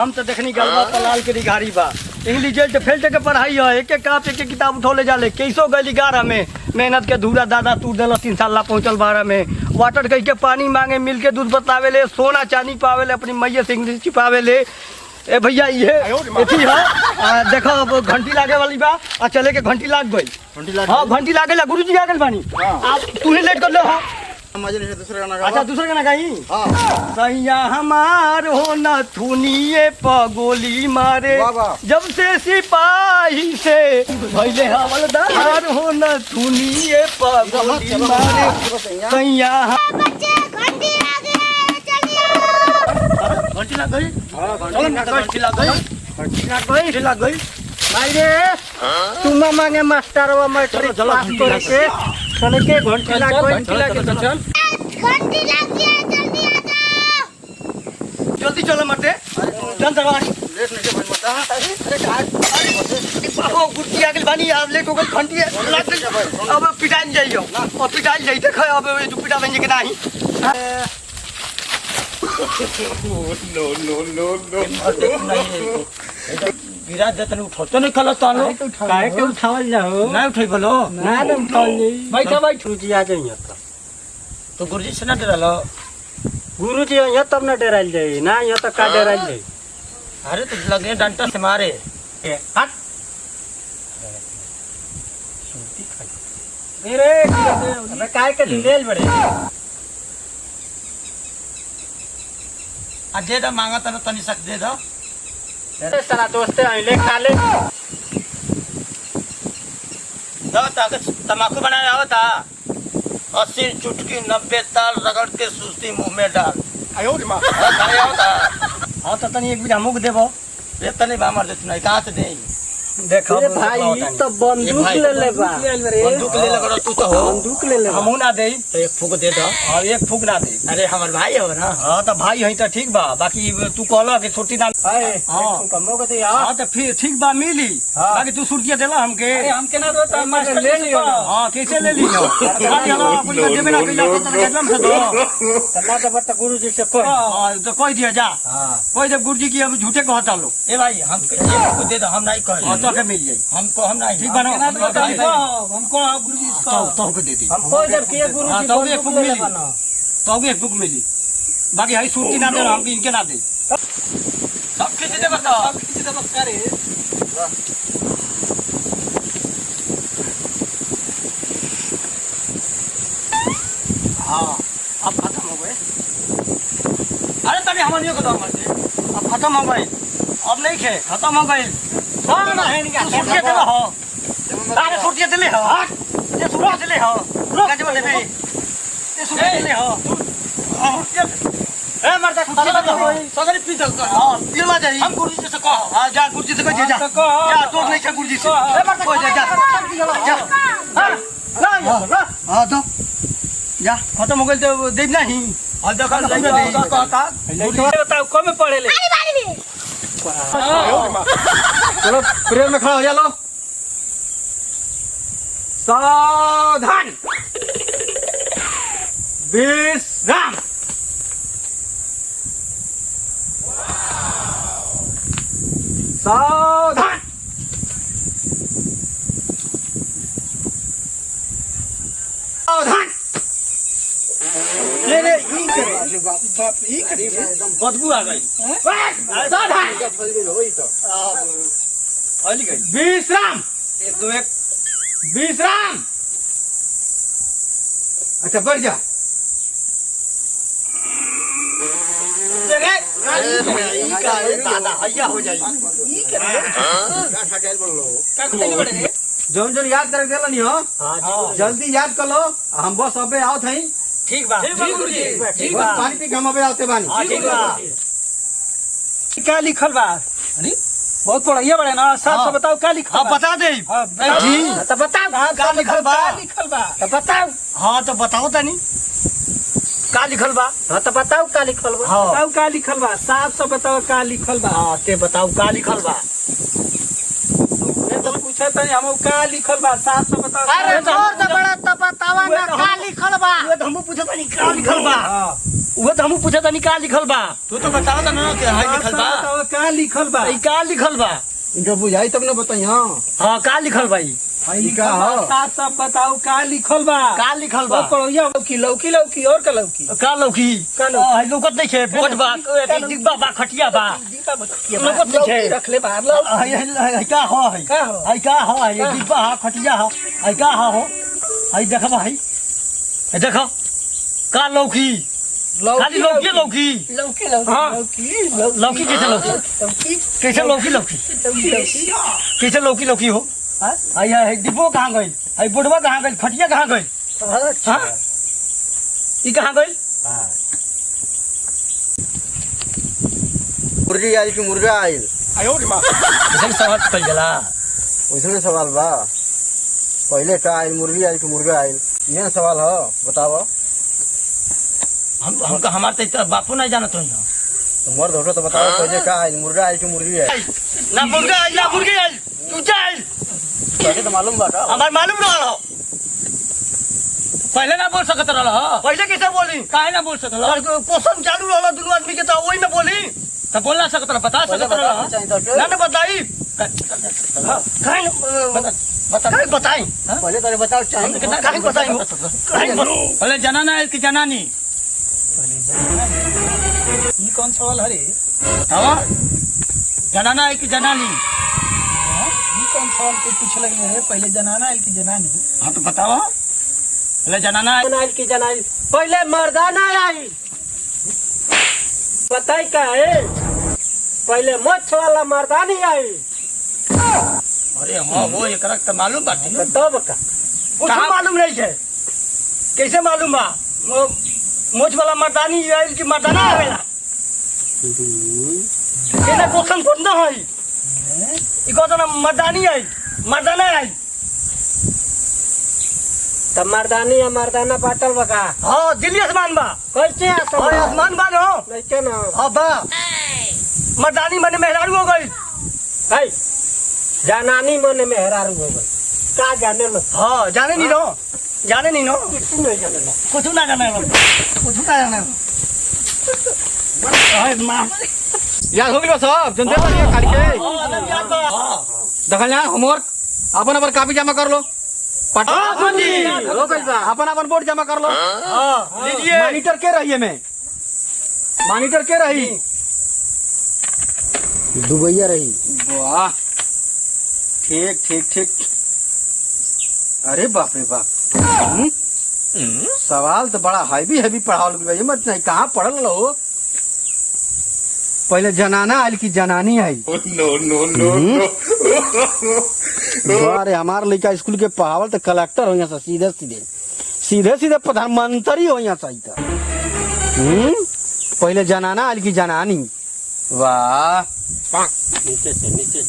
हम तो देखनी गलबा पलाल के रिगारी बा इंग्लिश जेल फेल के पढ़ाई है एक एक काप एक एक किताब उठौले जाले कैसो गली 11 में मेहनत के धूरा दादा तू दिल 3 साल पहुँचल 12 में वाटर कह के पानी मांगे मिल के दूध बतावे ले सोना चांदी पावे ले अपनी मैया से इंग्लिश छिपावे ले ए भैया ये एथी है देखो अब घंटी लागे वाली बा आ चले के घंटी लाग गई हाँ घंटी लागे ला गुरुजी आ गए बानी आप तू ही लेट कर लो हाँ अच्छा दूसरा गाना गाई सैया हमार हो न थुनिए पगोली मारे जब से सिपाही से भैले हवलदार हो न थुनिए पगोली मारे सैया घंटी लग गई घंटी लग गई भाई रे तुम मांगे मास्टर व मैट्रिक पास करके चले के घंटी लग गई चल घंटी लग गया जल्दी आ जाओ जल्दी चलो मरते चल दरवाजा लेट नहीं बन मत अरे बाबू गुट्टी आगे बानी आप ले को घंटी लग गई अब पिटाई जाइयो और पिटाई जाई देख अब तू पिटा बन के नहीं नो विराट जतन उठो नहीं खलो तालो काहे के उठावल जाओ ना उठै बोलो ना उठावल नहीं बैठा बैठ गुरुजी आ जाइए तो गुरुजी से ना डरालो गुरुजी यहाँ तब ना डराइल जाई ना यहाँ तक का डराइल जाई अरे तो लगे डंटा से मारे ए हट मेरे अबे काहे के ढीलेल बड़े आ दे दो मांगा तने तनी सक दे दो सारा दोस्ते ले खा ले तमाकू बनाया हुआ था 80 चुटकी 90 ताल रगड़ के सुस्ती मुंह में डाल आयो रे मां खाया होता हां तो तनी एक बीघा मुंह देबो ये तनी बामर दे नहीं कहां से दे देखो भाई तो बंदूक ले ले बा बंदूक ले ले तू तो हो बंदूक ले ले हमहू ना दे तो एक फूक दे दो और एक फूक ना दे अरे हमर भाई हो ना हां तो भाई है तो ठीक बा बाकी तू कहला कि छोटी ना हां कमो के दे हां तो फिर ठीक बा मिली बाकी तू सुरतिया देला हमके अरे हमके ना दो तो मास्टर ले लियो हां कैसे ले लियो खाली हम अपन देबे ना कइला तो एकदम से दो तना तो बता गुरुजी से कोई हां तो कोई दिया जा हां कोई दे गुरुजी की अब झूठे कहता लो ए भाई हम एक दे दो हम नहीं कह के मिल जाए हमको हम नहीं ठीक बनो हमको गुरुजी तो को दे दी हमको जब किए गुरुजी तो एक बुक मिली तो एक बुक मिली बाकी हई सूटी ना दे हम इनके ना दे सब किसी दे बताओ सब किसी दे बता रे हां अब खत्म हो गए अरे तभी हम नहीं खत्म कर दे अब खत्म हो गए अब नहीं खे खत्म हो गए ना है नहीं क्या सुटिया देले हो अरे सुटिया देले हो ये सुटिया देले हो गाजे में दे ये सुटिया देले हो ए मरता सुटिया दे हो सगरी पी दल कर हां पीला जाई हम गुरुजी से कहो हां जा गुरुजी से कह जा जा तो नहीं क्या गुरुजी से ए मरता कोई जा हां हां तो जा खत्म हो गइल तो देब नहीं और देखा नहीं बताओ कम पड़े ले चलो प्रेम में खड़ा हो जाओ सावधान विश्राम सावधान सावधान बदबू आ गई विश्राम 1 2 1 विश्राम अच्छा बढ़ जा हो जाए जौन याद कर देला नहीं हो जल्दी याद कर लो हम बस अबे आओ थई ठीक बा गुरुजी ठीक बा पानी पी हम अबे आते बानी हां ठीक बा क्या लिखल बा अरे बहुत पढ़ाइया बड़े ना साहब से बताओ क्या लिखल बा बता दे जी तो बताओ क्या लिखल बा तो बताओ हां तो बताओ तनी का लिखल बा हां तो बताओ का लिखल बा बताओ का लिखल बा साहब से बताओ का लिखल बा हां ते बताओ का लिखल बा तो पूछे तनी हम का लिखल बा साहब से बताओ अरे जोर से बड़ा तो बतावा ना का लिखल बा हम पूछे तनी का लिखल बा हां वो तो हम पूछा था का लिखल बा। तू तो बताओ था ना कि हाय लिखल बा। का लिखल बा? ई का लिखल बा? इनका बुझाई तब ना बताई। हां का लिखल बा? ई का साथ सब बताओ का लिखल बा? का लिखल बा? पड़ोया लौकी लौकी लौकी और का लौकी का लौकी हाय लौकत नहीं है। बोट बा डिब्बा बा खटिया बा लौकत नहीं है। रखले बाहर लो। हाय का हो हाय का हो? हाय का हो हाय डिब्बा हा खटिया हा हाय का हो हाय देखबा हाय देखो का लौकी खाली लौकी लौकी लौकी लौकी लौकी कैसे लौकी लौकी कैसे लौकी लौकी कैसे लौकी लौकी हो हाय हाय डिब्बो कहाँ गई हाय बोटवा कहाँ गई खटिया कहाँ गई हाँ ई कहाँ गई मुर्गी आइल की मुर्गा आइल ऐसा सवाल कल जला वैसे सवाल बा। पहले का आइल मुर्गी आइल की मुर्गा आइल ये सवाल है बताओ। हमका हमारे तो बापू नहीं जाना तो मर्द हो तो बताओ पहले का आइल मुर्गा आइल की मुर्गी आइल। ना मुर्गा आई ना मुर्गी आई तू चल पहले तो मालूम बाटा हमारे मालूम रहा पहले ना बोल सकत रहा पहले कैसे बोली काहे ना बोल सकत पोषण चालू रहा दोनों आदमी के तो वही ना बोली तो बोल ना सकत रहा बता सकत रहा ना ना बताई बताई बताई पहले तो बताओ चाहिए काहे बताई पहले जनाना है कि जनानी ये कौन सवाल है? हाँ जनाना है कि जनानी ये कौन सवाल पे पूछ लगे है? पहले जनाना आइल की जनानी। हाँ तो बताओ पहले जनाना आइल की जनानी पहले मर्दाना आइल बताई का है? पहले मच्छ वाला मर्दानी आइल। अरे हाँ वो एक तो मालूम बात तब का कहाँ मालूम नहीं है कैसे मालूम बा मोच वाला मर्दानी आइल की मर्दाना आवेला केना क्वेश्चन पूछना है इको तो ना मर्दानी आई मर्दाना आई तब मर्दानी या मर्दाना बाटल बका। हाँ दिल्ली आसमान बा कैसे हाँ आसमान बा नो नहीं क्या ना हाँ बा मर्दानी मने मेहरारू हो गई है जनानी मने मेहरारू हो गई का जाने लो। हाँ जाने नहीं नो जाने नहीं नो कुछ नहीं जाने लो कुछ ना जाने कुछ ना जाने याद हो गया सब जनते बनिए खाली के देखल जा होमवर्क अपन अपन कॉपी जमा कर लो पटा हो गइल बा अपन अपन बोर्ड जमा कर लो। हाँ लीजिए मॉनिटर के रही है मैं मॉनिटर के रही दुबैया रही। वाह ठीक ठीक ठीक। अरे बाप रे बाप सवाल तो बड़ा हैवी पढ़ाओ मत नहीं कहाँ पढ़ल लो। पहले जनाना आइल की जनानी आई। अरे हमारे लड़का स्कूल के पढ़ावल तो कलेक्टर हो यहाँ सीधे सीधे सीधे सीधे प्रधानमंत्री हो यहाँ चाहिए। पहले जनाना आइल की जनानी। वाह नीचे से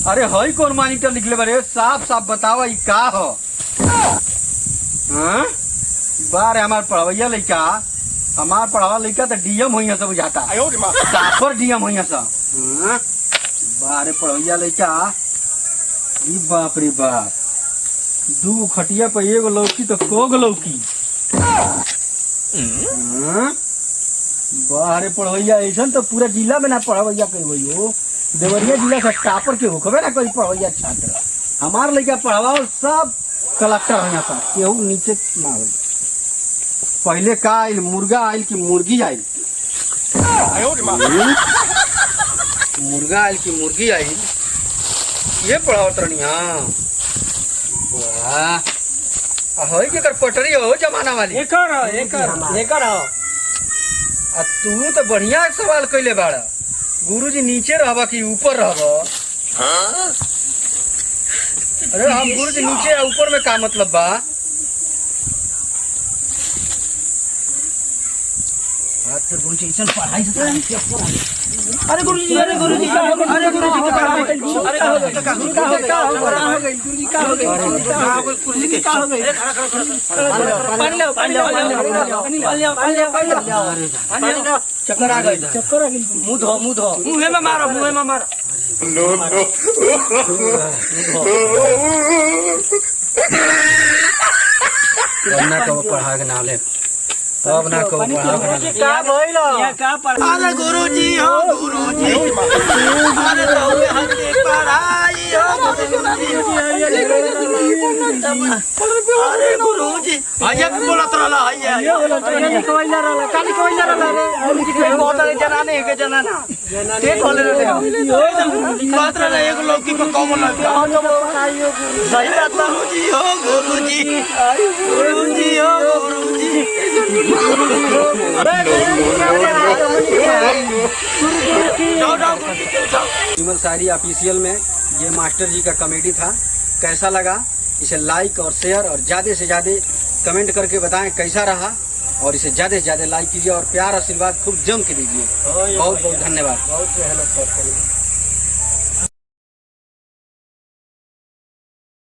अरे हई कौन मॉनिटर लिखले बारे साफ साफ बतावा ई का हो। हाँ बारे हमार पढ़वैया लड़का हमार पढ़ावा लड़का तो डीएम हो सब बुझाता साफर डीएम हो सब। बारे पढ़वैया लड़का ई बाप रे बाप दू खटिया पे एगो लौकी तो कोग लौकी। बारे पढ़वैया ऐसा तो पूरा जिला में ना पढ़वैया कही हुई हो देवरिया जिला से टापर के होकबे ना कोई पढ़वैया छात्र हमार लड़का पढ़ावा सब कलेक्टर हो यहाँ केहू नीचे ना हो। पहले का आइल मुर्गा आइल की मुर्गी आइल। मुर्गा आइल की मुर्गी आइल ये पढ़ावत रहनी। हाँ वाह के कर पटरी हो जमाना वाली एकर हो। तू तो बढ़िया सवाल कैले बाड़ा गुरुजी नीचे रहबा कि ऊपर रहबा। अरे हम गुरुजी नीचे ऊपर में का मतलब बा। गुरुजी ऐसा पढ़ाई अरे गुरुजी अरे गुरुजी अरे गुरुजी चक्कर आ गई मुंह धो मुंह में मारो नो नो को पढ़ा के नाले अब ना को का भइल ये का पर अरे गुरुजी हो गुरुजी अरे तौके हंसी पढ़ाई हो अरे गुरुजी आया बोलत रहला है कोइला रहला काली कोइला रहला रे बहुत सारे जनाने के जनाना के खोले रे बात रहला एक लौकी को कम लग सही बात गुरुजी हो गुरुजी गुरुजी हो गुरुजी विमल शायरी ऑफिशियल में ये मास्टर जी का कॉमेडी था। कैसा लगा इसे लाइक और शेयर और ज़्यादा से ज़्यादा कमेंट करके बताएं कैसा रहा, और इसे ज़्यादा से ज़्यादा लाइक कीजिए और प्यार आशीर्वाद खूब जम के दीजिए। बहुत बहुत धन्यवाद।